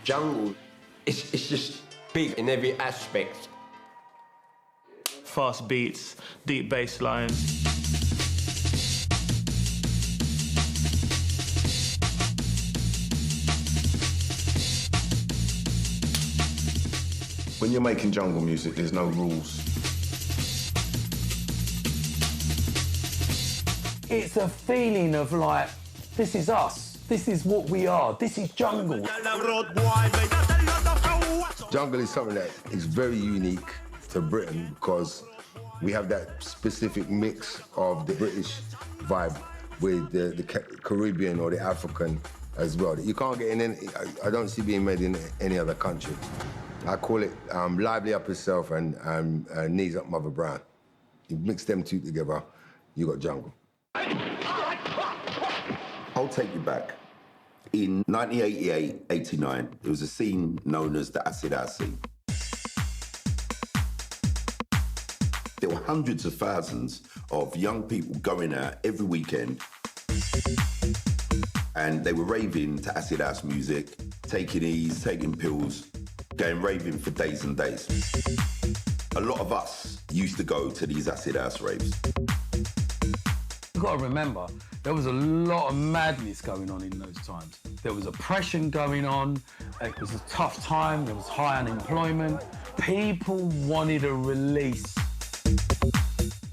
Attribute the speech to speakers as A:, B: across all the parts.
A: Jungle, it's just big in every aspect.
B: Fast beats, deep bass lines.
C: When you're making jungle music, there's no rules.
D: It's a feeling of like, this is us. This is what we are. This is jungle.
E: Jungle is something that is very unique to Britain because we have that specific mix of the British vibe with the Caribbean or the African as well. You can't get in any, I don't see being made in any other country. I call it Lively Up Yourself and Knees Up Mother Brown. You mix them two together, you got jungle.
F: I'll take you back. In 1988, 89, there was a scene known as the Acid House scene. There were hundreds of thousands of young people going out every weekend and they were raving to Acid House music, taking E's, taking pills, going raving for days and days. A lot of us used to go to these Acid House raves.
D: You've got to remember, there was a lot of madness going on in those times. There was oppression going on, it was a tough time, there was high unemployment. People wanted a release.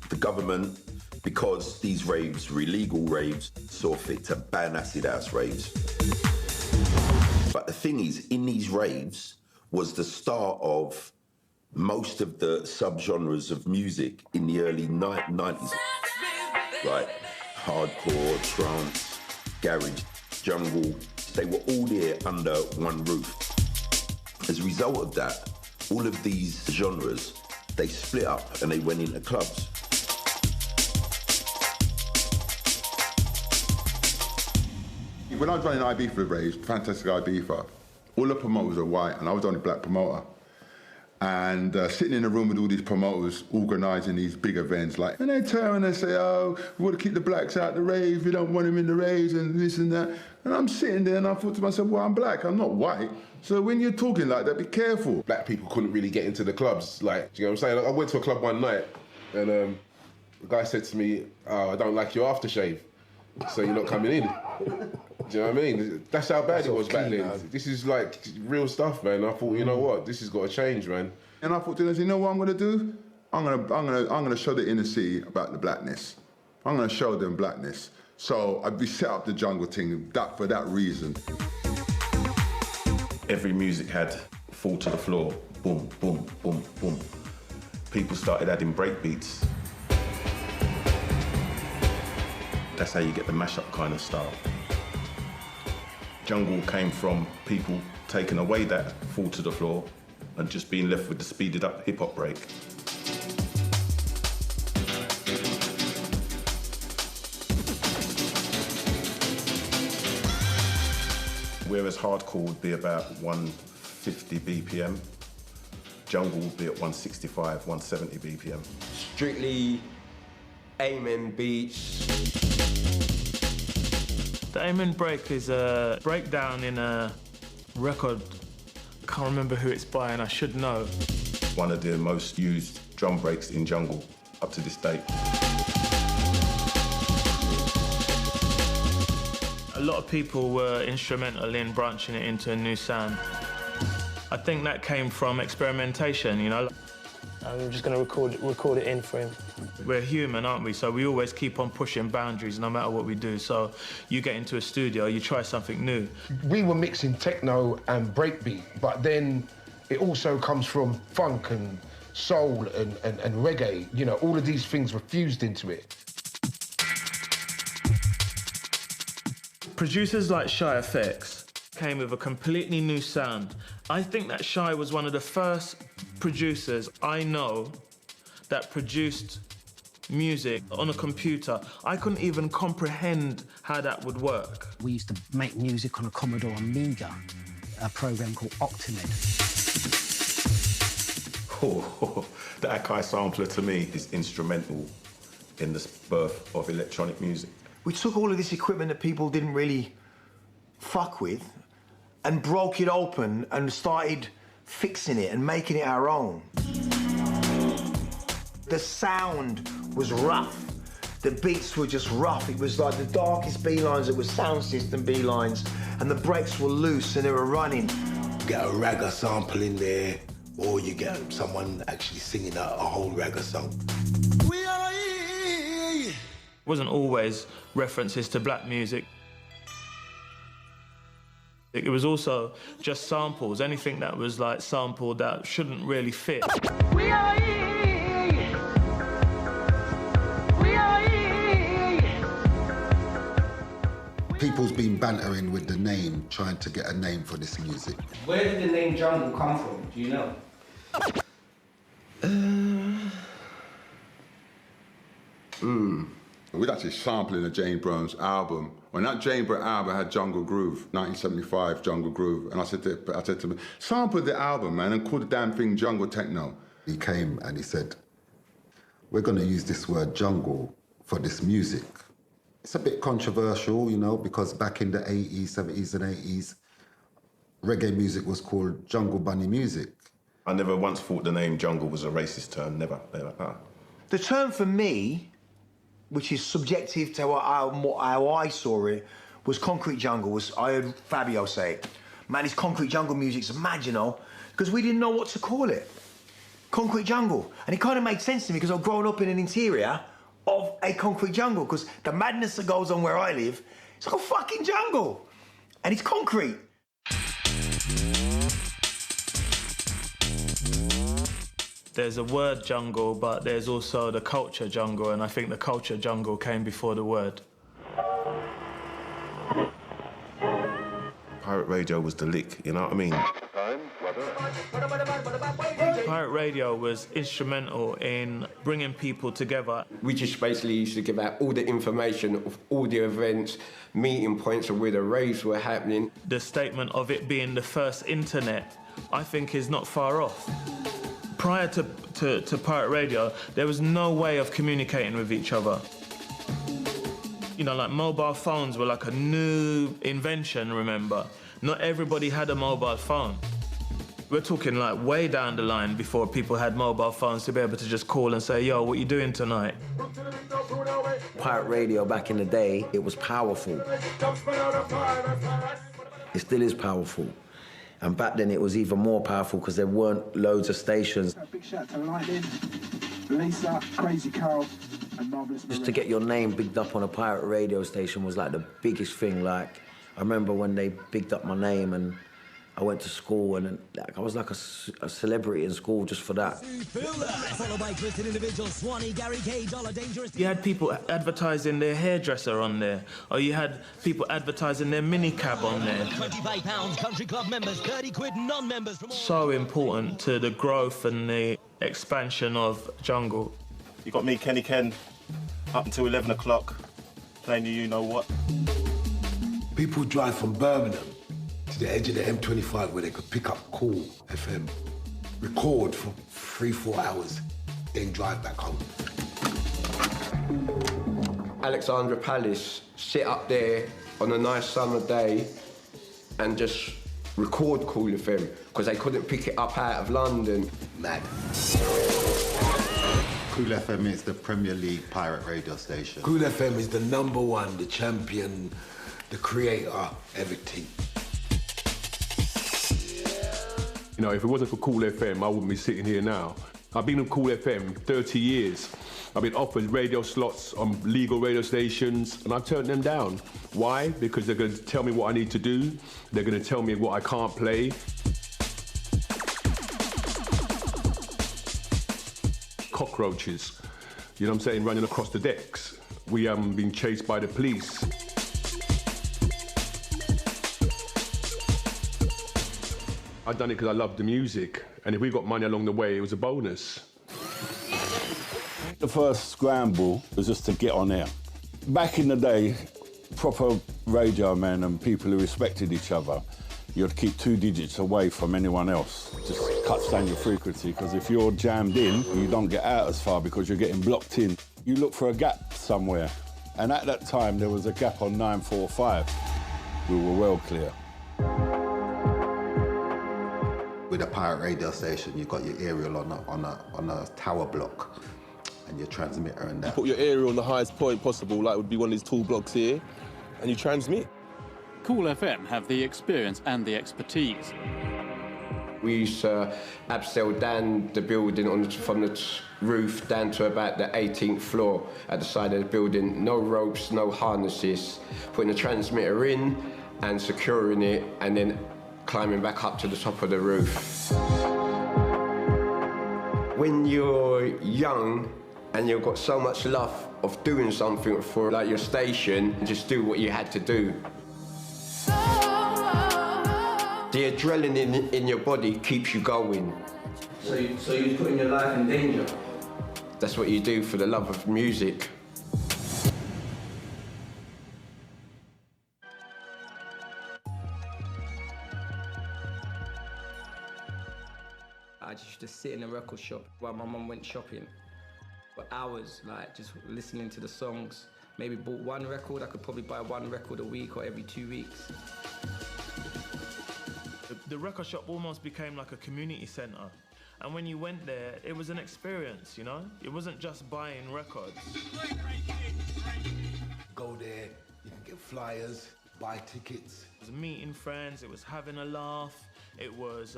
F: The government, because these raves were illegal raves, saw fit to ban Acid House raves. But the thing is, in these raves was the start of most of the subgenres of music in the early 90s. Like hardcore, trance, garage, jungle, they were all there under one roof. As a result of that, all of these genres, they split up and they went into clubs.
G: When I was running Ibiza raves, Fantastic Ibiza, all the promoters were white and I was the only black promoter. And sitting in a room with all these promoters organising these big events, like, and they turn and they say, oh, we want to keep the blacks out the rave, we don't want them in the raves and this and that. And I'm sitting there and I thought to myself, well, I'm black, I'm not white. So when you're talking like that, be careful.
C: Black people couldn't really get into the clubs. Like, do you know what I'm saying? I went to a club one night and the guy said to me, oh, I don't like your aftershave, so you're not coming in. Do you know what I mean? That's how bad it was back then. This is like real stuff, man. I thought, you know what, this has got to change, man.
G: And I thought to myself, you know what I'm gonna do? I'm gonna show the inner city about the blackness. I'm gonna show them blackness. So we set up the jungle thing for that reason.
C: Every music had fall to the floor, boom, boom, boom, boom. People started adding break beats. That's how you get the mashup kind of style. Jungle came from people taking away that fall to the floor and just being left with the speeded up hip hop break. Whereas hardcore would be about 150 BPM, jungle would be at 165, 170 BPM.
A: Strictly Amen beats.
B: The Amen break is a breakdown in a record. Can't remember who it's by and I should know.
C: One of the most used drum breaks in jungle up to this date.
B: A lot of people were instrumental in branching it into a new sound. I think that came from experimentation, you know.
H: I'm just going to record it in for him.
B: We're human, aren't we? So we always keep on pushing boundaries no matter what we do. So you get into a studio, you try something new.
I: We were mixing techno and breakbeat, but then it also comes from funk and soul and reggae. You know, all of these things were fused into it.
B: Producers like Shy FX came with a completely new sound. I think that Shy was one of the first producers I know that produced music on a computer. I couldn't even comprehend how that would work.
J: We used to make music on a Commodore Amiga, a program called Octamed.
C: Oh, the Akai sampler to me is instrumental in the birth of electronic music.
K: We took all of this equipment that people didn't really fuck with and broke it open and started fixing it and making it our own. The sound was rough. The beats were just rough. It was like the darkest B lines, it was sound system B lines, and the breaks were loose and they were running.
L: Get a ragga sample in there, or you get someone actually singing a whole ragga song.
B: It wasn't always references to black music. It was also just samples, anything that was like sampled that shouldn't really fit.
M: People's been bantering with the name, trying to get a name for this music.
N: Where did the name Jungle come from? Do you know?
G: We'd actually sampling a James Brown's album. When that James Brown album had Jungle Groove, 1975 Jungle Groove, and I said to him, sample the album, man, and call the damn thing Jungle Techno.
M: He came and he said, we're going to use this word jungle for this music. It's a bit controversial, you know, because back in the 80s, 70s and 80s, reggae music was called jungle bunny music.
O: I never once thought the name jungle was a racist term, never.
K: The term for me, which is subjective to how I saw it, was concrete jungle. I heard Fabio say it. Man, this concrete jungle music's mad, you know, because we didn't know what to call it. Concrete jungle. And it kind of made sense to me because I've grown up in an interior of a concrete jungle, because the madness that goes on where I live, it's like a fucking jungle. And it's concrete.
B: There's a word jungle, but there's also the culture jungle, and I think the culture jungle came before the word.
O: Pirate radio was the lick, you know what I mean?
B: Pirate radio was instrumental in bringing people together.
A: We just basically used to give out all the information of all the events, meeting points of where the raves were happening.
B: The statement of it being the first internet, I think, is not far off. Prior to pirate radio, there was no way of communicating with each other. You know, like mobile phones were like a new invention, remember? Not everybody had a mobile phone. We're talking like way down the line before people had mobile phones to be able to just call and say, yo, what you doing tonight?
P: Pirate radio back in the day, it was powerful. It still is powerful. And back then it was even more powerful because there weren't loads of stations.
Q: Big shout to Lightning, Lisa, Crazy Carl, and Marvelous.
P: Just to get your name bigged up on a pirate radio station was like the biggest thing. Like, I remember when they bigged up my name and I went to school and like, I was like a celebrity in school just for that.
B: You had people advertising their hairdresser on there, or you had people advertising their minicab on there.
R: £25 country club members, 30 quid non-members.
B: So important to the growth and the expansion of jungle.
S: You got me, Kenny Ken, up until 11 o'clock, playing you know what.
L: People drive from Birmingham to the edge of the M25 where they could pick up Cool FM, record for 3-4 hours, then drive back home.
A: Alexandra Palace, sit up there on a nice summer day and just record Cool FM because they couldn't pick it up out of London.
L: Mad.
M: Cool FM is the Premier League pirate radio station.
L: Cool FM is the #1, the champion, the creator, everything.
T: You know, if it wasn't for Cool FM, I wouldn't be sitting here now. I've been on Cool FM 30 years. I've been offered radio slots on legal radio stations, and I've turned them down. Why? Because they're going to tell me what I need to do. They're going to tell me what I can't play. Cockroaches, you know what I'm saying, running across the decks. We haven't been chased by the police. I've done it because I love the music, and if we got money along the way, it was a bonus.
U: The first scramble was just to get on air. Back in the day, proper radio men and people who respected each other, you'd keep 2 digits away from anyone else. Just cuts down your frequency, because if you're jammed in, you don't get out as far because you're getting blocked in. You look for a gap somewhere, and at that time there was a gap on 945. We were well clear.
M: with a pirate radio station, you've got your aerial on a tower block and your transmitter and that.
O: You put your aerial on the highest point possible, like would be one of these tall blocks here, and you transmit.
E: Cool FM have the experience and the expertise.
A: We used to abseil down the building from the roof down to about the 18th floor at the side of the building. No ropes, no harnesses. Putting the transmitter in and securing it and then climbing back up to the top of the roof. When you're young and you've got so much love of doing something for like your station, just do what you had to do. The adrenaline in your body keeps you going.
N: So you're putting your life in danger?
A: That's what you do for the love of music.
N: I just used to sit in a record shop while my mum went shopping for hours, like just listening to the songs. Maybe bought one record, I could probably buy one record a week or every 2 weeks.
B: The record shop almost became like a community centre. And when you went there, it was an experience, you know? It wasn't just buying records.
L: Go there, you can get flyers, buy tickets.
B: It was meeting friends, it was having a laugh, it was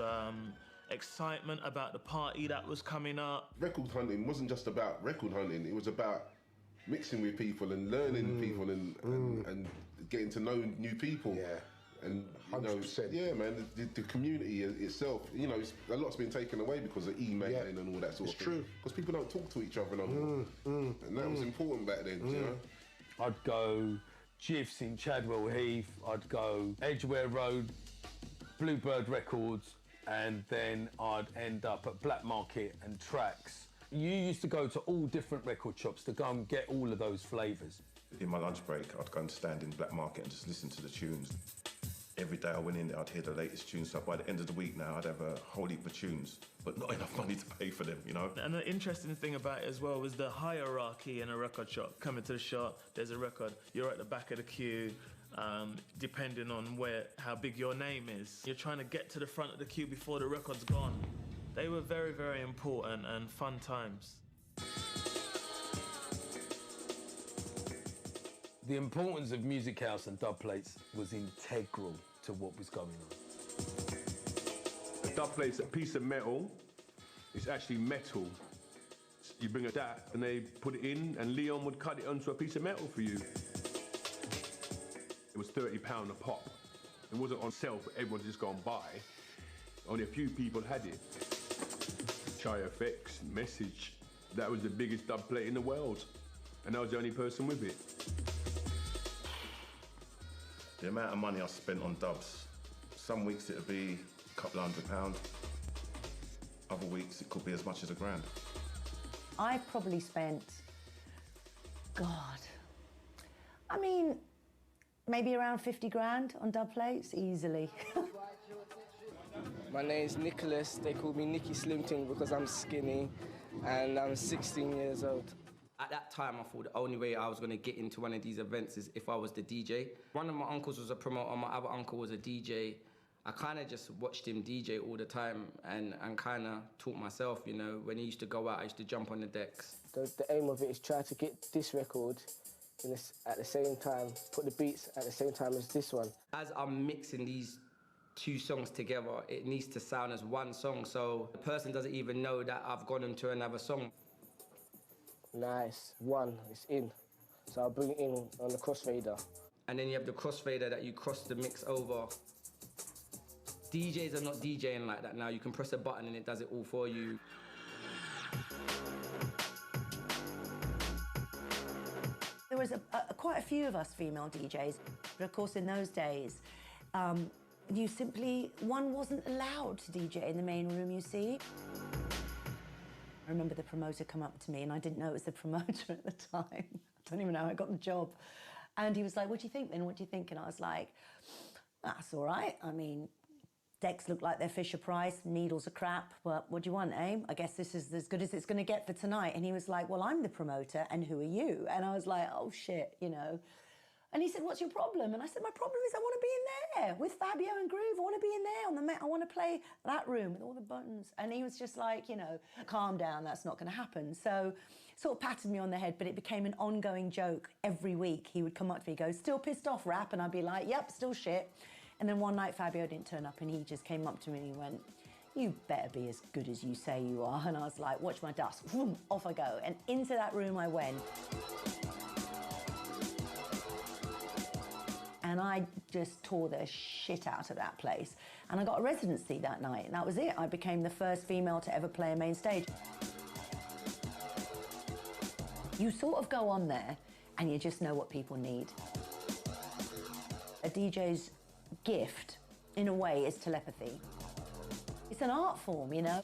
B: excitement about the party that was coming up.
C: Record hunting wasn't just about record hunting, it was about mixing with people and learning people and getting to know new people.
I: Yeah.
C: And you know,
I: 100%.
C: yeah, man, the community itself, you know, a lot's been taken away because of emailing and all that sort of thing.
I: True.
C: Because people don't talk to each other no more. And that was important back then, you know?
D: I'd go GIFs in Chadwell Heath, I'd go Edgware Road, Bluebird Records, and then I'd end up at Black Market and Tracks. You used to go to all different record shops to go and get all of those flavours.
O: In my lunch break, I'd go and stand in Black Market and just listen to the tunes. Every day I went in there, I'd hear the latest tunes. So by the end of the week now, I'd have a whole heap of tunes, but not enough money to pay for them, you know?
B: And the interesting thing about it as well was the hierarchy in a record shop. Coming to the shop, there's a record, you're at the back of the queue, depending on how big your name is. You're trying to get to the front of the queue before the record's gone. They were very, very important and fun times.
D: The importance of Music House and dub plates was integral to what was going on.
T: A dub plate's a piece of metal. It's actually metal. You bring a dat and they put it in and Leon would cut it onto a piece of metal for you. It was £30 a pop. It wasn't on sale for everyone to just go and buy. Only a few people had it. Shy FX, Message, that was the biggest dub plate in the world. And I was the only person with it.
O: The amount of money I spent on dubs, some weeks it'd be a couple £100. Other weeks it could be as much as £1,000.
V: I probably spent, God, I mean, maybe around 50 grand on dub plates, easily.
H: My name's Nicholas. They call me Nicky Slimting because I'm skinny and I'm 16 years old.
N: At that time, I thought the only way I was going to get into one of these events is if I was the DJ. One of my uncles was a promoter, my other uncle was a DJ. I kind of just watched him DJ all the time and kind of taught myself, you know. When he used to go out, I used to jump on the decks.
H: The aim of it is try to get this record at the same time, put the beats at the same time as this one.
N: As I'm mixing these two songs together, it needs to sound as one song, so the person doesn't even know that I've gone into another song.
H: Nice, one, it's in. So I'll bring it in on the crossfader.
N: And then you have the crossfader that you cross the mix over. DJs are not DJing like that now. You can press a button and it does it all for you.
V: There was quite a few of us female DJs, but of course in those days, one wasn't allowed to DJ in the main room, you see. I remember the promoter come up to me, and I didn't know it was the promoter at the time. I don't even know how I got the job. And he was like, "What do you think then? What do you think?" And I was like, "That's all right. I mean, decks look like they're Fisher Price, needles are crap, but what do you want, eh? I guess this is as good as it's going to get for tonight." And he was like, "Well, I'm the promoter, and who are you?" And I was like, "Oh, shit, you know." And he said, what's your problem? And I said, my problem is I want to be in there with Fabio and Groove. I want to be in there on the I want to play that room with all the buttons. And he was just like, you know, calm down, that's not going to happen. So sort of patted me on the head, but it became an ongoing joke. Every week he would come up to me and go, still pissed off, Rap? And I'd be like, yep, still shit. And then one night Fabio didn't turn up and he just came up to me and he went, you better be as good as you say you are. And I was like, watch my dust. Vroom, off I go. And into that room I went. And I just tore the shit out of that place. And I got a residency that night, and that was it. I became the first female to ever play a main stage. You sort of go on there, and you just know what people need. A DJ's gift, in a way, is telepathy. It's an art form, you know?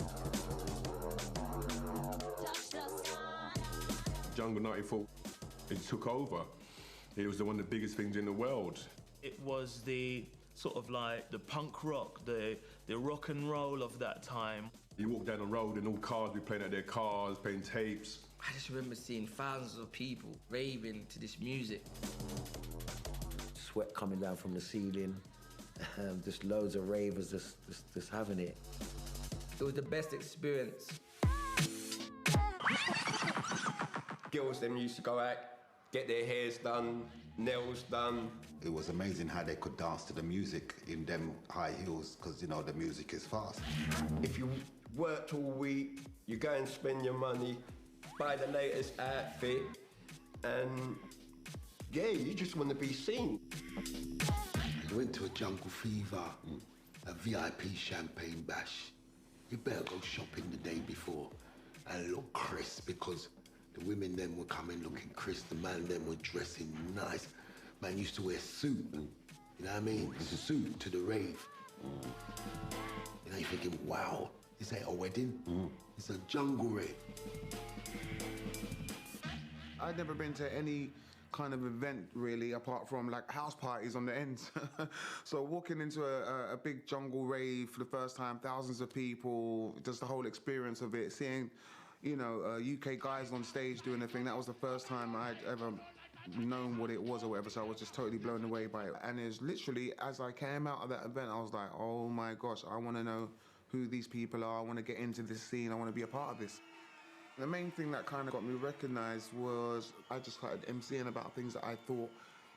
T: Jungle 94, it took over. It was one of the biggest things in the world.
B: It was the sort of like the punk rock, the rock and roll of that time.
T: You walk down the road and all cars be playing at their cars, playing tapes.
N: I just remember seeing thousands of people raving to this music.
P: Sweat coming down from the ceiling, just loads of ravers just having it.
N: It was the best experience.
A: Girls them used to go out, get their hairs done, nails done.
M: It was amazing how they could dance to the music in them high heels, because, you know, the music is fast.
A: If you worked all week, you go and spend your money, buy the latest outfit, and yeah, you just want to be seen.
L: You went to a Jungle Fever, a VIP champagne bash. You better go shopping the day before and look crisp, because the women then were coming looking crisp, the man then were dressing nice. Man used to wear suit, you know what I mean? It's a suit to the rave. You know, you're thinking, wow, this ain't a wedding, it's a jungle rave.
F: I'd never been to any kind of event, really, apart from like house parties on the ends. So walking into a big jungle rave for the first time, thousands of people, just the whole experience of it, seeing, you know, UK guys on stage doing their thing, that was the first time I'd ever known what it was or whatever, so I was just totally blown away by it. And it's literally, as I came out of that event, I was like, oh my gosh, I want to know who these people are, I want to get into this scene, I want to be a part of this. The main thing that kind of got me recognised was I just started MCing about things that I thought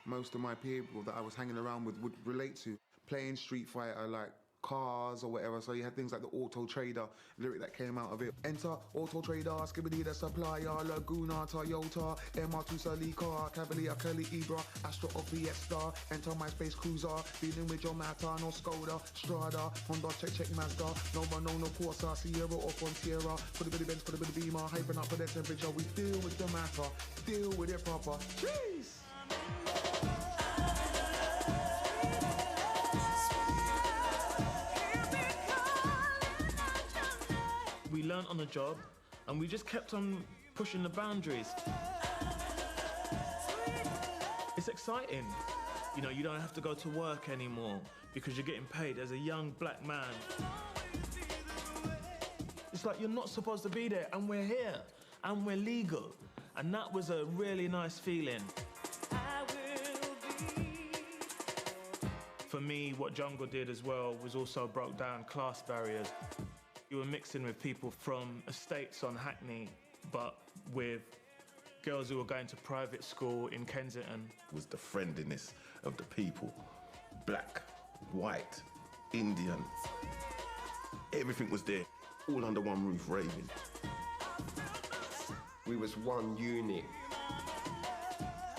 F: most of my people that I was hanging around with would relate to. Playing Street Fighter, like cars or whatever, so you had things like the Auto Trader lyric that came out of it. Enter Auto Trader, Skibidi the supplier, Laguna, Toyota, MR2 Celica, Cavalier, Kelly Ibra, Astro or Fiesta, enter my space cruiser, dealing with your matter, no Skoda, Strada, Honda, check Mazda, no Corsa, Sierra or Frontiera, for the bitty Benz, for the bitty Beamer, hyping up for the temperature, we deal with the matter, deal with it proper. Jeez!
B: We learned on the job, and we just kept on pushing the boundaries. It's exciting. You know, you don't have to go to work anymore because you're getting paid as a young black man. It's like you're not supposed to be there, and we're here, and we're legal. And that was a really nice feeling. For me, what Jungle did as well was also broke down class barriers. You were mixing with people from estates on Hackney, but with girls who were going to private school in Kensington.
O: It was the friendliness of the people. Black, white, Indian. Everything was there, all under one roof, raving.
A: We was one unit,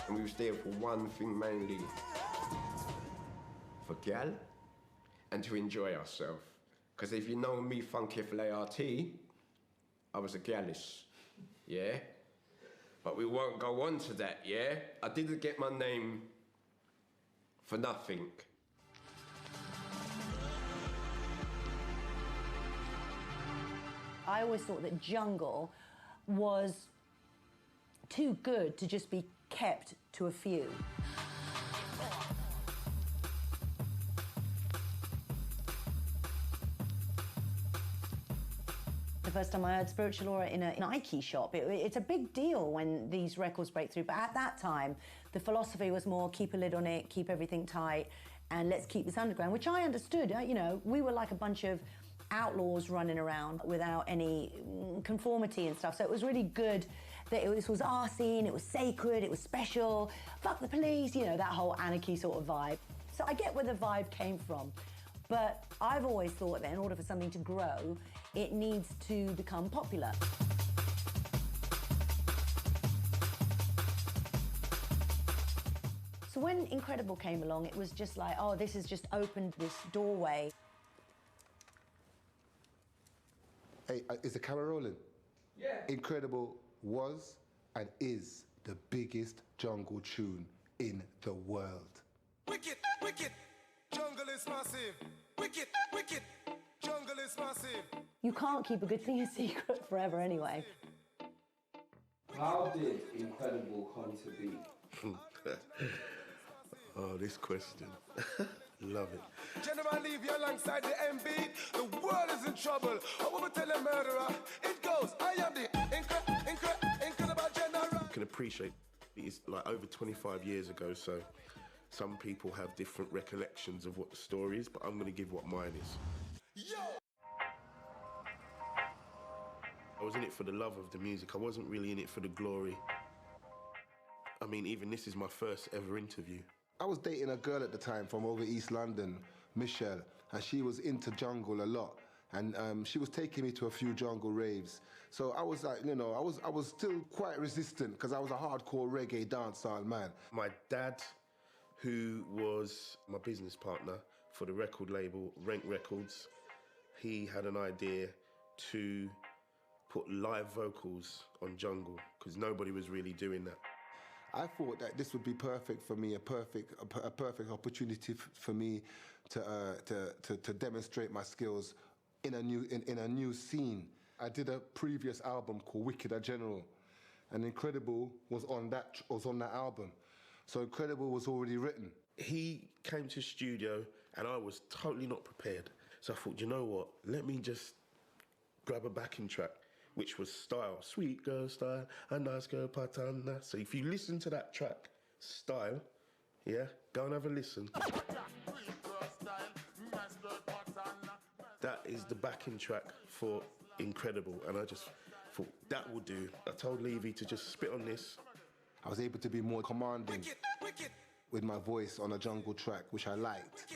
A: and we was there for one thing mainly. For gal, and to enjoy ourselves. Because if you know me, Funky FLART, I was a gallus, yeah? But we won't go on to that, yeah? I didn't get my name for nothing.
V: I always thought that jungle was too good to just be kept to a few. The first time I heard Spiritual Aura in an Nike shop, it's a big deal when these records break through. But at that time, the philosophy was more keep a lid on it, keep everything tight, and let's keep this underground, which I understood. You know, we were like a bunch of outlaws running around without any conformity and stuff. So it was really good that this was our scene, it was sacred, it was special, fuck the police, you know, that whole anarchy sort of vibe. So I get where the vibe came from. But I've always thought that in order for something to grow, it needs to become popular. So when Incredible came along, it was just like, oh, this has just opened this doorway.
I: Hey, is the camera rolling?
V: Yeah.
I: Incredible was and is the biggest jungle tune in the world.
G: Wicked, wicked, jungle is massive. Wicked, wicked, jungle is massive.
V: You can't keep a good thing a secret forever anyway.
A: How did Incredible come to be?
C: Oh, this question. Love it.
G: General, leave you alongside the MB. The world is in trouble. I will tell a murderer. It goes, I am the incredible general.
C: You can appreciate it's like over 25 years ago, so some people have different recollections of what the story is, but I'm going to give what mine is.
G: Yo!
C: I was in it for the love of the music. I wasn't really in it for the glory. I mean, even this is my first ever interview.
I: I was dating a girl at the time from over East London, Michelle, and she was into jungle a lot. And she was taking me to a few jungle raves. So I was like, you know, I was still quite resistant because I was a hardcore reggae dancehall man.
C: My dad, who was my business partner for the record label Rank Records, he had an idea to put live vocals on jungle because nobody was really doing that.
I: I thought that this would be perfect for me, a perfect opportunity for me to demonstrate my skills in a new scene. I did a previous album called Wicked General, and Incredible was on that album. So Incredible was already written.
C: He came to the studio and I was totally not prepared. So I thought, you know what, let me just grab a backing track, which was Style, Sweet Girl Style, a nice girl patana. So if you listen to that track, Style, yeah, go and have a listen. That is the backing track for Incredible, and I just thought that would do. I told Levy to just spit on this.
I: I was able to be more commanding with my voice on a jungle track, which I liked.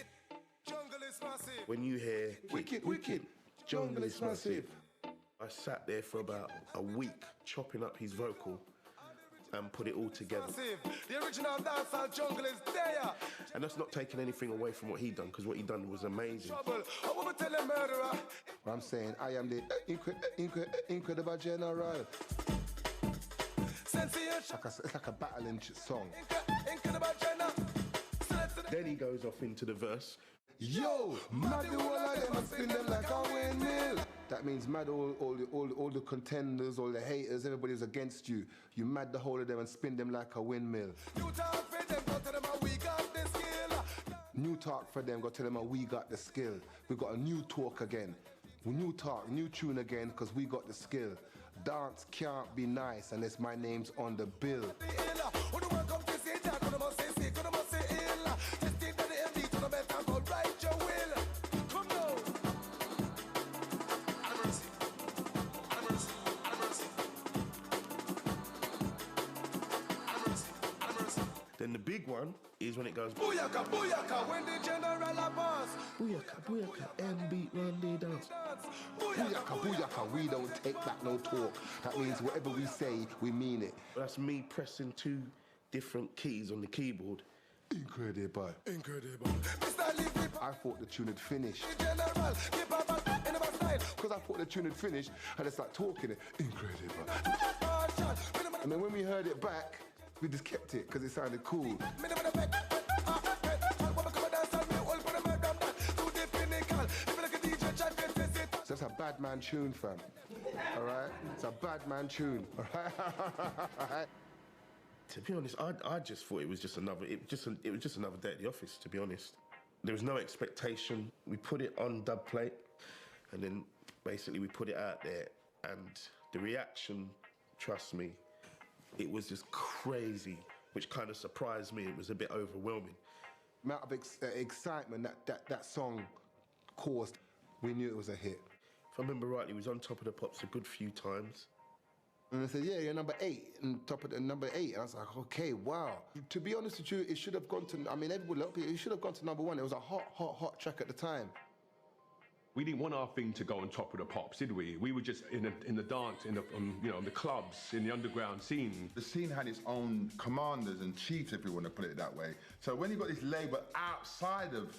C: When you hear Wicked, Wicked, Jungle is Massive, I sat there for about a week chopping up his vocal and put it all together.
G: The original dancehall jungle is there.
C: And that's not taking anything away from what he done, because what he done was amazing.
G: I will tell a murderer.
I: I'm saying I am the incredible general. It's like a battling song.
C: Then he goes off into the verse.
I: Yo, mad the whole of them and spin them like a windmill. That means mad all the contenders, all the haters, everybody's against you. You mad the whole of them and spin them like a windmill.
G: New talk for them, go tell them how we got the skill.
I: New talk for them, go tell them how we got the skill. We got a new talk again. New talk, new tune again, because we got the skill. Dance can't be nice unless my name's on the bill.
C: Then the big one is when it goes
G: Booyaka, booyaka, when the general a boss.
C: Booyaka, booyaka, and beat run the dance.
I: Booyaka, booyaka, we don't take back no talk. That means whatever we say, we mean it.
C: That's me pressing 2 different keys on the keyboard.
I: Incredible.
G: Incredible.
I: I thought the tune had finished. Because I thought the tune had finished, I just started talking it. Incredible. And then when we heard it back, we just kept it because it sounded cool. So that's a bad man tune, fam. All right? It's a bad man tune. All right?
C: To be honest, I just thought it was just another day at the office, to be honest. There was no expectation. We put it on dub plate, and then basically we put it out there,
J: And the reaction, trust me, it was just crazy, which kind of surprised me. It was a bit overwhelming.
I: Amount of excitement that song caused, we knew it was a hit.
J: If I remember rightly, he was on Top of the Pops a good few times.
I: And I said, yeah, you're number 8, and top of the number 8. And I was like, okay, wow. To be honest with you, it should have gone to, I mean, it should have gone to number 1. It was a hot track at the time.
T: We didn't want our thing to go on Top of the Pops, did we? We were just in the dance, in the clubs, in the underground scene.
K: The scene had its own commanders and chiefs, if you want to put it that way. So when you got this label outside of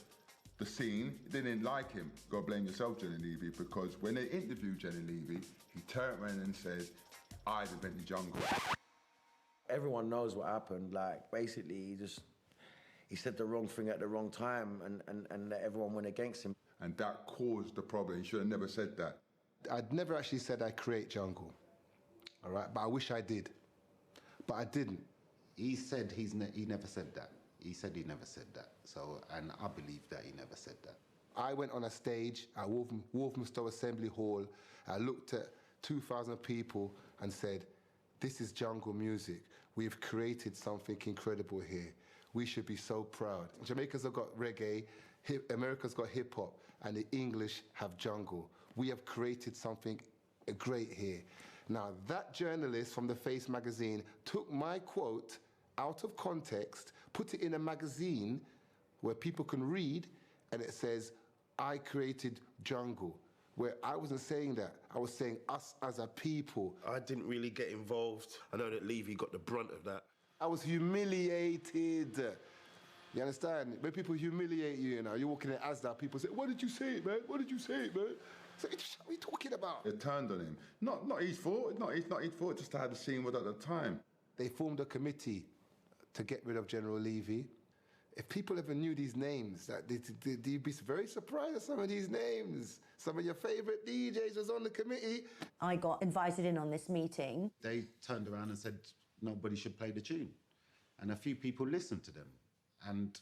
K: the scene, they didn't like him. Go blame yourself, Jenny Levy, because when they interviewed Jenny Levy, he turned around and says, I'd invent the jungle.
P: Everyone knows what happened. Like, basically, he said the wrong thing at the wrong time, and everyone went against him.
K: And that caused the problem. He should have never said that.
I: I'd never actually said I create jungle, all right? But I wish I did. But I didn't.
M: He said he never said that. He said he never said that. So, and I believe that he never said that.
I: I went on a stage at Walthamstow Assembly Hall. I looked at 2,000 people and said, this is jungle music. We've created something incredible here. We should be so proud. Jamaicans have got reggae, America's got hip hop, and the English have jungle. We have created something great here. Now, that journalist from The Face magazine took my quote out of context, put it in a magazine where people can read, and it says, I created jungle. Where I wasn't saying that, I was saying us as a people.
J: I didn't really get involved. I know that Levy got the brunt of that.
I: I was humiliated. You understand? When people humiliate you, you're walking in Asda, people say, what did you say, man? What did you say, man? So what are you talking about?
K: It turned on him. Not his fault, not his fault, just how the scene was at the time.
I: They formed a committee to get rid of General Levy. If people ever knew these names, you'd be very surprised at some of these names. Some of your favourite DJs was on the committee.
V: I got invited in on this meeting.
M: They turned around and said nobody should play the tune. And a few people listened to them. And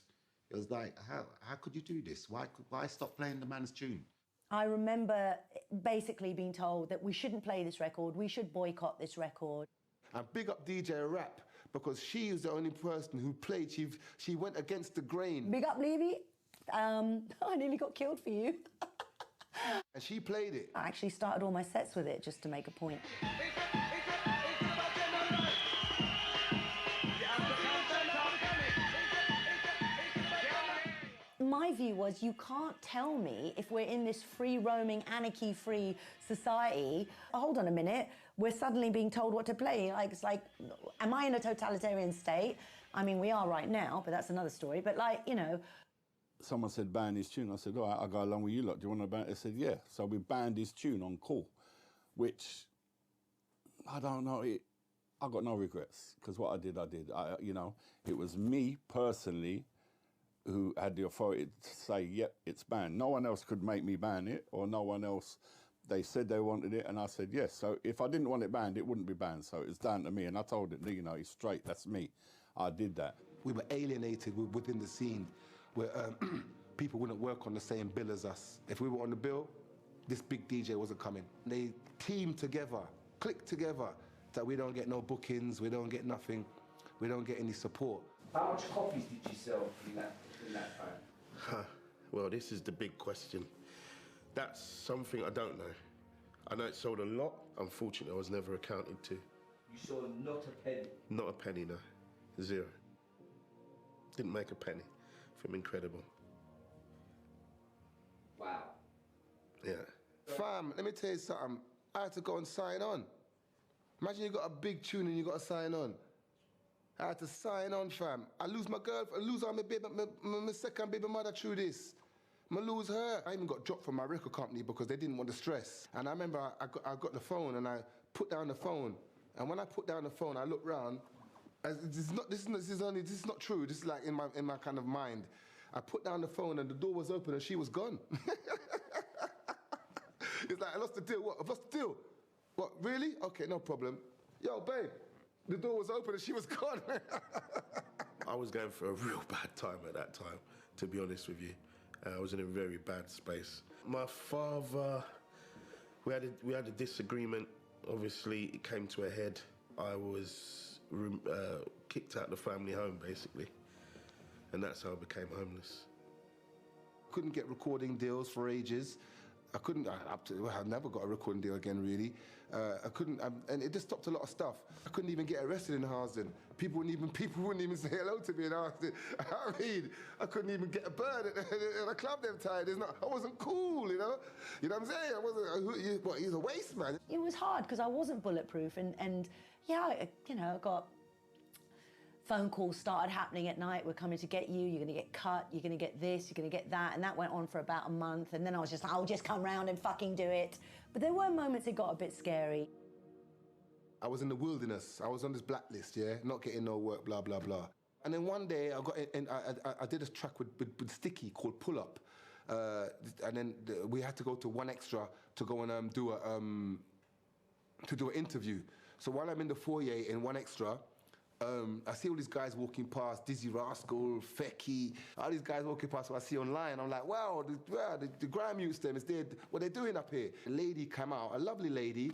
M: it was like, how could you do this? Why stop playing the man's tune?
V: I remember basically being told that we shouldn't play this record, we should boycott this record.
I: And big up DJ Rap, because she was the only person who played. She went against the grain.
V: Big up, Levy. I nearly got killed for you.
I: And she played it.
V: I actually started all my sets with it just to make a point. My view was, you can't tell me, if we're in this free-roaming, anarchy-free society, hold on a minute, we're suddenly being told what to play. Like, it's like, am I in a totalitarian state? I mean, we are right now, but that's another story. But, like,
U: Someone said ban his tune. I said, all right, I'll go along with you lot. Do you want to ban it? They said, yeah. So we banned his tune on call, which, I don't know, I got no regrets, because what I did. It was me personally who had the authority to say, yep, it's banned. No one else could make me ban it, or no one else, they said they wanted it, and I said yes. So if I didn't want it banned, it wouldn't be banned. So it's down to me, and I told it, it's straight, that's me. I did that.
I: We were alienated within the scene, where people wouldn't work on the same bill as us. If we were on the bill, this big DJ wasn't coming. They teamed together, clicked together, that we don't get no bookings, we don't get nothing, we don't get any support.
N: How much copies did you sell in that time?
J: Well, this is the big question. That's something I don't know. I know it sold a lot. Unfortunately, I was never accounted to.
N: You sold not a penny?
J: Not a penny, no. 0. Didn't make a penny from Incredible.
N: Wow.
J: Yeah.
I: Fam, let me tell you something. I had to go and sign on. Imagine you got a big tune and you got to sign on. I had to sign on, fam. I lose my girlfriend, I lose my second baby mother through this. I lose her. I even got dropped from my record company because they didn't want the stress. And I remember I got the phone and I put down the phone. And when I put down the phone, I looked round. This is not true. This is like in my kind of mind. I put down the phone and the door was open and she was gone. It's like, I lost the deal. What? I've lost the deal. What, really? Okay, no problem. Yo, babe, the door was open and she was gone.
J: I was going for a real bad time at that time, to be honest with you. I was in a very bad space. My father, We had a disagreement. Obviously, it came to a head. I was kicked out of the family home, basically. And that's how I became homeless.
I: Couldn't get recording deals for ages. I never got a recording deal again, really. And it just stopped a lot of stuff. I couldn't even get arrested in Harsden. People wouldn't even say hello to me in Harsden. I mean, I couldn't even get a bird at a club them time. I wasn't cool, you know? You know what I'm saying? I wasn't, he's a waste man.
V: It was hard because I wasn't bulletproof and yeah, I got phone calls started happening at night. We're coming to get you. You're going to get cut. You're going to get this. You're going to get that. And that went on for about a month. And then I was just like, I'll just come round and fucking do it. But there were moments it got a bit scary.
I: I was in the wilderness. I was on this blacklist, yeah, not getting no work, blah, blah, blah. And then one day I did a track with Sticky called Pull Up. And then we had to go to 1Xtra to go and do an interview. So while I'm in the foyer in 1Xtra, I see all these guys walking past, Dizzy Rascal, Fecky, all these guys walking past what I see online. I'm like, wow, the grime youths, them, what they're doing up here. A lady came out, a lovely lady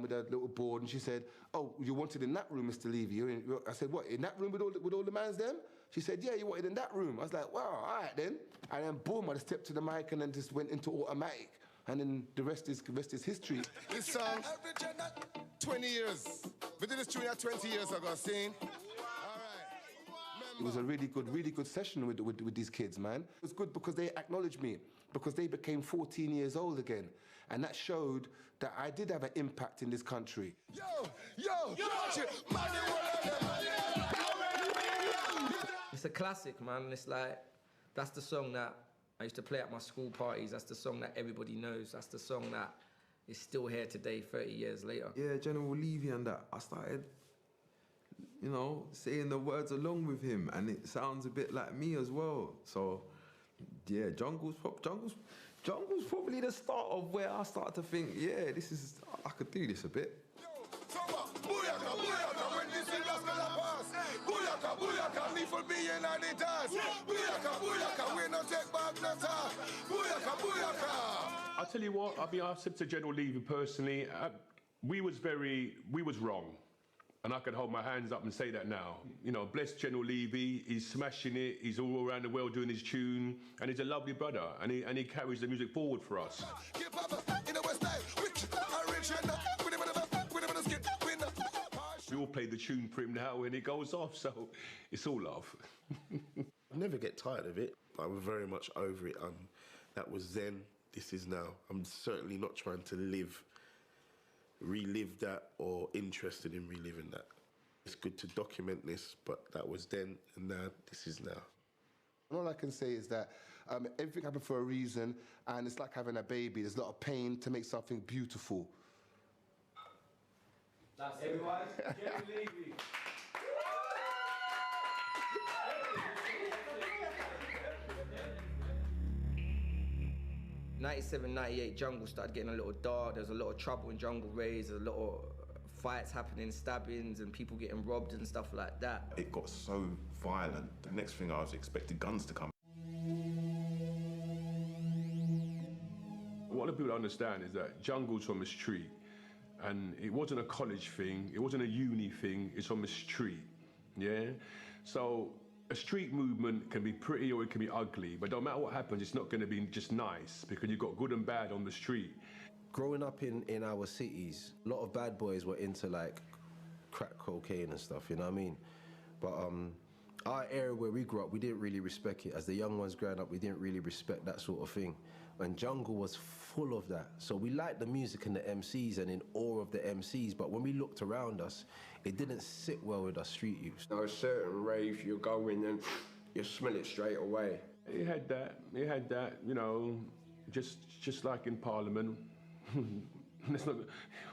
I: with a little board, and she said, oh, you wanted in that room, Mr. Levy? I said, what, in that room with all the mans, them? She said, yeah, you wanted in that room. I was like, wow, all right then. And then boom, I just stepped to the mic and then just went into automatic. And then the rest is history.
G: This song, 20 years. We did this tune 20 years ago, seen?
I: It was a really good session with these kids, man. It was good because they acknowledged me, because they became 14 years old again. And that showed that I did have an impact in this country.
N: It's a classic, man. It's like, that's the song that I used to play at my school parties. That's the song that everybody knows. That's the song that is still here today, 30 years later.
Q: Yeah, General Levy and that. I started, saying the words along with him, and it sounds a bit like me as well. So, yeah, Jungle's probably the start of where I started to think, yeah, I could do this a bit.
G: Booyaka, booyaka, when this is just gonna pass. Booyaka, booyaka, me for being on the task. Booyaka, booyaka, we no take back no talk. Booyaka, booyaka.
T: I'll tell you what, I said to General Levy personally, we was wrong. And I can hold my hands up and say that now. Bless General Levy, he's smashing it, he's all around the world doing his tune, and he's a lovely brother, and he carries the music forward for us. We all play the tune for him now when it goes off, so it's all love.
J: I never get tired of it. I'm very much over it. That was then, this is now. I'm certainly not trying to relive that or interested in reliving that. It's good to document this, but that was then and now, this is now.
I: All I can say is that everything happened for a reason, and it's like having a baby. There's a lot of pain to make something beautiful.
N: That's everyone. Jerry Levy. 97, 98, Jungle started getting a little dark. There was a lot of trouble in Jungle Rays. There was a lot of fights happening, stabbings, and people getting robbed and stuff like that.
O: It got so violent. The next thing I was expecting guns to come.
T: What the people understand is that Jungle's from the street, and it wasn't a college thing, it wasn't a uni thing, it's on the street, yeah? So a street movement can be pretty or it can be ugly, but no matter what happens, it's not gonna be just nice, because you've got good and bad on the street.
A: Growing up in our cities, a lot of bad boys were into like crack cocaine and stuff, you know what I mean? But our area where we grew up, we didn't really respect it. As the young ones growing up, we didn't really respect that sort of thing. And Jungle was full of that. So we liked the music and the MCs and in awe of the MCs, but when we looked around us, it didn't sit well with us street youths. There was certain rave, you go in and you smell it straight away.
T: It had that, you know, just like in Parliament.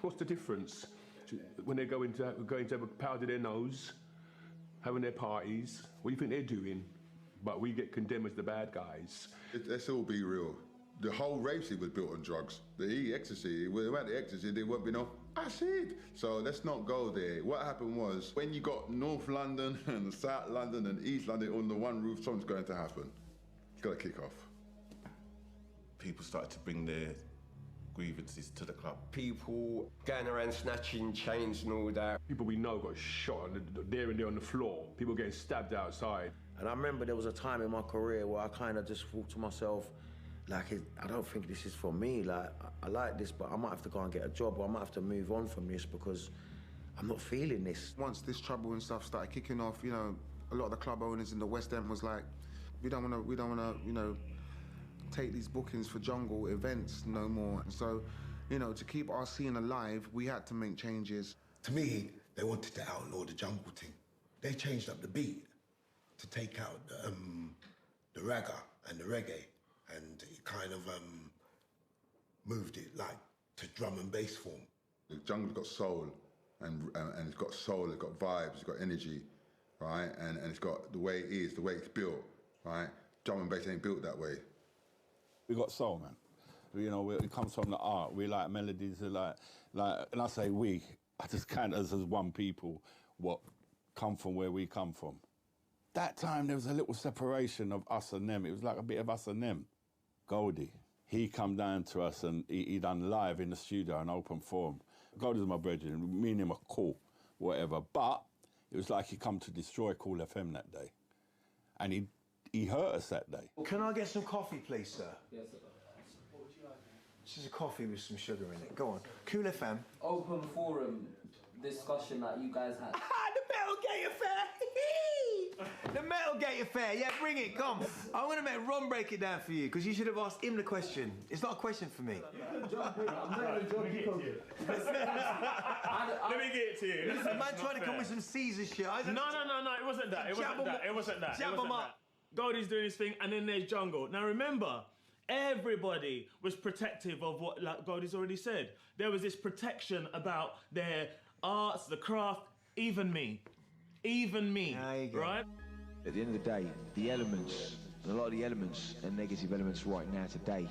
T: What's the difference? When they're going to have a powder their nose, having their parties, what do you think they're doing? But we get condemned as the bad guys.
K: Let's all be real. The whole rave scene was built on drugs. They eat ecstasy. Without the ecstasy, there won't be no acid. So let's not go there. What happened was, when you got North London and South London and East London on the one roof, something's going to happen. It's got to kick off.
O: People started to bring their grievances to the club.
A: People going around snatching chains and all that.
T: People we know got shot there and there on the floor. People getting stabbed outside.
P: And I remember there was a time in my career where I kind of just thought to myself, like, I don't think this is for me. Like, I like this, but I might have to go and get a job, or I might have to move on from this because I'm not feeling this.
F: Once this trouble and stuff started kicking off, you know, a lot of the club owners in the West End was like, we don't wanna, you know, take these bookings for jungle events no more. So, you know, to keep our scene alive, we had to make changes.
L: To me, they wanted to outlaw the jungle thing. They changed up the beat to take out the ragga and the reggae, and it kind of moved it like to drum and bass form.
K: The jungle's got soul, and it's got soul, it's got vibes, it's got energy, right? And it's got the way it is, the way it's built, right? Drum and bass ain't built that way.
U: We got soul, man. You know, it comes from the art. We like melodies, like, and I say we, I just count us as one people, what come from where we come from. That time there was a little separation of us and them. It was like a bit of us and them. Goldie, he come down to us and he done live in the studio, an open forum. Goldie's my brother, me and him are cool, whatever. But it was like he come to destroy Cool FM that day. And he hurt us that day.
R: Can I get some coffee, please, sir?
N: Yes, sir.
R: What would you like? This is a coffee with some sugar in it. Go on. Cool FM.
N: Open forum discussion that you guys had.
R: The Metal Gate Affair! The Metal Gate Affair, yeah, bring it, come. I'm gonna make Ron break it down for you, because you should have asked him the question. It's not a question for me.
B: Let me get it to you.
R: Listen, man trying to come with some Caesar shit.
B: No, it wasn't that. It wasn't that. Goldie's doing his thing, and then there's Jungle. Now remember, everybody was protective of what like Goldie's already said. There was this protection about their arts, the craft, even me, right?
S: At the end of the day, the elements, and a lot of the elements and negative elements right now today,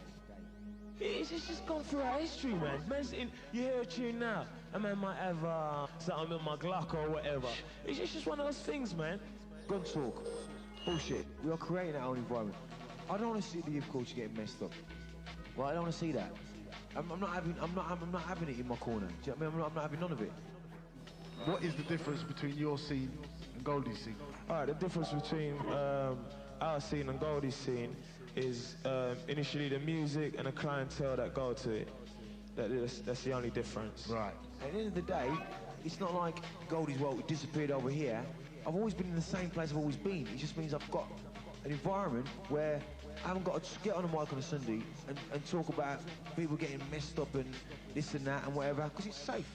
S: it's just gone through our history, man. You hear a tune now, a man might have something in my Glock or whatever. It's just one of those things, man. Gun talk, bullshit. We are creating our own environment. I don't want to see the youth culture getting messed up. Well, I don't want to see that. I'm not having it in my corner. Do you know what I mean? I'm not having none of it.
W: What is the difference between your scene and Goldie's scene?
X: All right, the difference between our scene and Goldie's scene is initially the music and the clientele that go to it. That's the only difference.
S: Right. At the end of the day, it's not like Goldie's world disappeared over here. I've always been in the same place I've always been. It just means I've got an environment where I haven't got to get on a mic on a Sunday and talk about people getting messed up and this and that and whatever, because it's safe.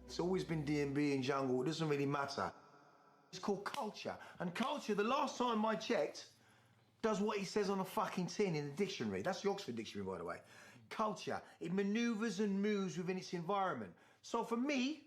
R: It's always been D&B and jungle. It doesn't really matter. It's called culture. And culture, the last time I checked, does what it says on a fucking tin in the dictionary. That's the Oxford Dictionary, by the way. Culture. It manoeuvres and moves within its environment. So for me,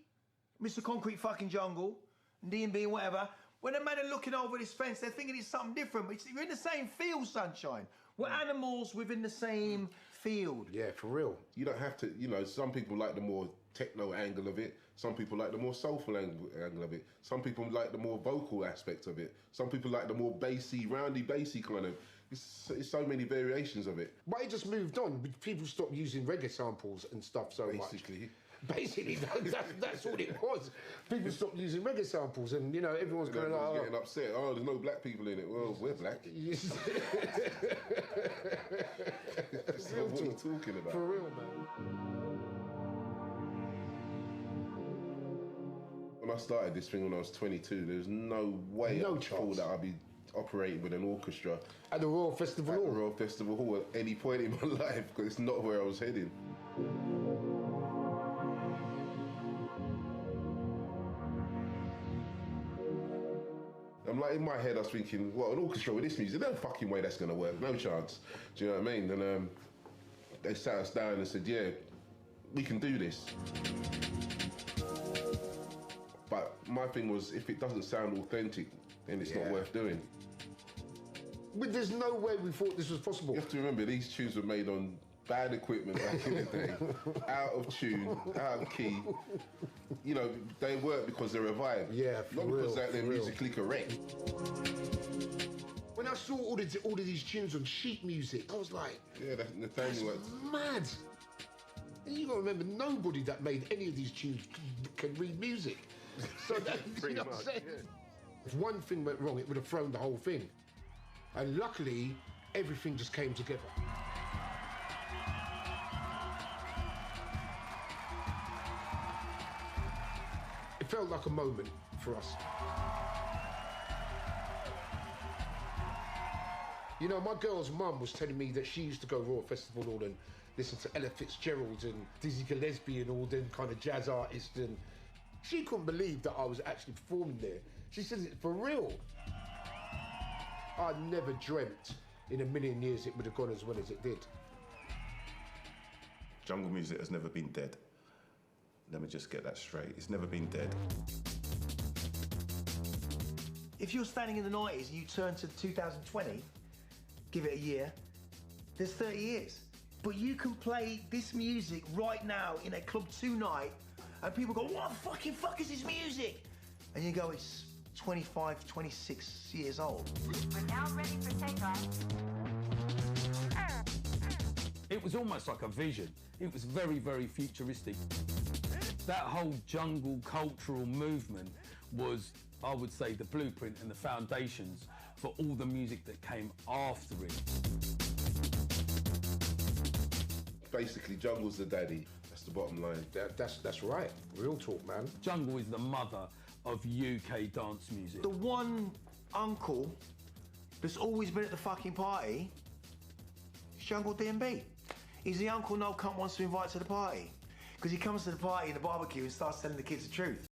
R: Mr. Concrete fucking Jungle, and D&B and whatever, when a man are looking over this fence, they're thinking it's something different. You're in the same field, sunshine. We're animals within the same field.
C: Yeah, for real. You don't have to, you know, some people like the more techno angle of it. Some people like the more soulful angle of it. Some people like the more vocal aspect of it. Some people like the more bassy, roundy, bassy kind of. It's so many variations of it.
Y: But it just moved on. People stopped using reggae samples and stuff so
C: Basically.
Y: much. Basically, that's all it was. People stopped using reggae samples, and you know everyone's going like,
C: everyone's getting upset. Oh, there's no black people in it. Well, we're black. So what are you talking about?
Y: For real, man.
C: When I started this thing when I was 22, there was no way I thought that I'd be operating with an orchestra
Y: at the Royal Festival Hall.
C: At the Royal Festival Hall at any point in my life, because it's not where I was heading. I'm like, in my head, I was thinking, what, an orchestra with this music? No fucking way that's gonna work, no chance. Do you know what I mean? And they sat us down and said, yeah, we can do this. But my thing was, if it doesn't sound authentic, then it's not worth doing.
Y: But there's no way we thought this was possible.
C: You have to remember, these tunes were made on bad equipment back in the day, out of tune, out of key. You know, they work because they're a vibe.
Y: Yeah,
C: not because they're musically correct.
Y: When I saw all of these tunes on sheet music, I was like,
C: yeah, Nathaniel
Y: that's mad. And you got to remember, nobody that made any of these tunes can read music. So that, you know what I'm saying? If one thing went wrong, it would have thrown the whole thing. And luckily, everything just came together. It felt like a moment for us. You know, my girl's mum was telling me that she used to go Raw Festival all and listen to Ella Fitzgerald and Dizzy Gillespie and all them kind of jazz artists, and she couldn't believe that I was actually performing there. She says it's for real. I never dreamt in a million years it would have gone as well as it did.
O: Jungle music has never been dead. Let me just get that straight. It's never been dead.
R: If you're standing in the 90s and you turn to 2020, give it a year, there's 30 years. But you can play this music right now in a club tonight and people go, what the fucking fuck is this music? And you go, it's 25, 26 years old.
D: We're now ready for takeoff.
E: It was almost like a vision. It was very, very futuristic. That whole jungle cultural movement was, I would say, the blueprint and the foundations for all the music that came after it.
C: Basically, jungle's the daddy. That's the bottom line.
Y: That's right. Real talk, man.
E: Jungle is the mother of UK dance music.
R: The one uncle that's always been at the fucking party is Jungle DMB. He's the uncle no cunt wants to invite to the party. Because he comes to the party in the barbecue and starts telling the kids the truth.